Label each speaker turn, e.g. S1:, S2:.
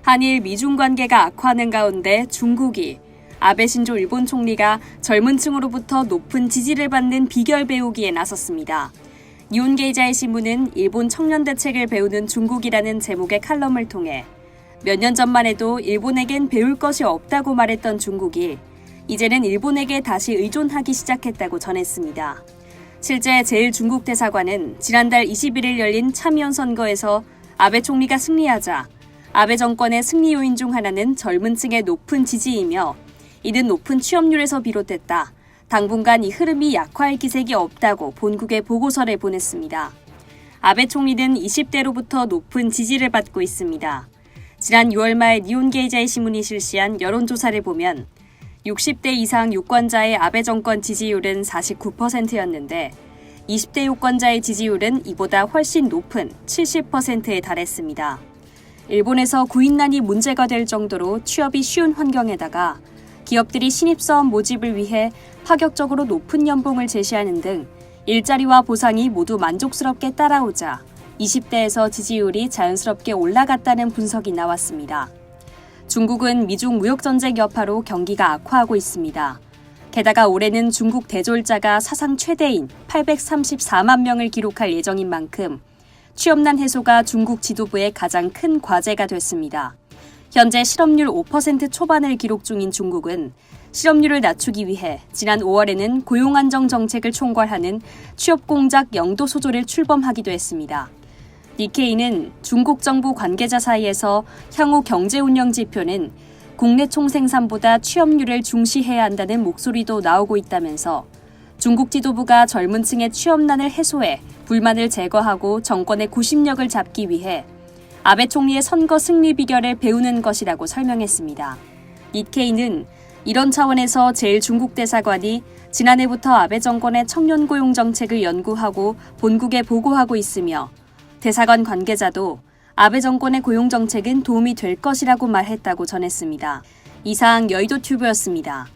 S1: 한일 미중 관계가 악화하는 가운데 중국이 아베 신조 일본 총리가 젊은 층으로부터 높은 지지를 받는 비결 배우기에 나섰습니다. 니혼게이자의 신문은 일본 청년 대책을 배우는 중국이라는 제목의 칼럼을 통해 몇 년 전만 해도 일본에겐 배울 것이 없다고 말했던 중국이 이제는 일본에게 다시 의존하기 시작했다고 전했습니다. 실제 제1중국 대사관은 지난달 21일 열린 참의원 선거에서 아베 총리가 승리하자 아베 정권의 승리 요인 중 하나는 젊은 층의 높은 지지이며 이는 높은 취업률에서 비롯됐다. 당분간 이 흐름이 약화할 기색이 없다고 본국에 보고서를 보냈습니다. 아베 총리는 20대로부터 높은 지지를 받고 있습니다. 지난 6월 말 니혼게이자의 신문이 실시한 여론조사를 보면 60대 이상 유권자의 아베 정권 지지율은 49%였는데 20대 유권자의 지지율은 이보다 훨씬 높은 70%에 달했습니다. 일본에서 구인난이 문제가 될 정도로 취업이 쉬운 환경에다가 기업들이 신입사원 모집을 위해 파격적으로 높은 연봉을 제시하는 등 일자리와 보상이 모두 만족스럽게 따라오자 20대에서 지지율이 자연스럽게 올라갔다는 분석이 나왔습니다. 중국은 미중 무역전쟁 여파로 경기가 악화하고 있습니다. 게다가 올해는 중국 대졸자가 사상 최대인 834만 명을 기록할 예정인 만큼 취업난 해소가 중국 지도부의 가장 큰 과제가 됐습니다. 현재 실업률 5% 초반을 기록 중인 중국은 실업률을 낮추기 위해 지난 5월에는 고용안정 정책을 총괄하는 취업공작 영도소조를 출범하기도 했습니다. 니케이는 중국 정부 관계자 사이에서 향후 경제운영 지표는 국내 총생산보다 취업률을 중시해야 한다는 목소리도 나오고 있다면서 중국 지도부가 젊은 층의 취업난을 해소해 불만을 제거하고 정권의 구심력을 잡기 위해 아베 총리의 선거 승리 비결을 배우는 것이라고 설명했습니다. 니케이는 이런 차원에서 제1중국 대사관이 지난해부터 아베 정권의 청년 고용 정책을 연구하고 본국에 보고하고 있으며 대사관 관계자도 아베 정권의 고용 정책은 도움이 될 것이라고 말했다고 전했습니다. 이상 여의도 튜브였습니다.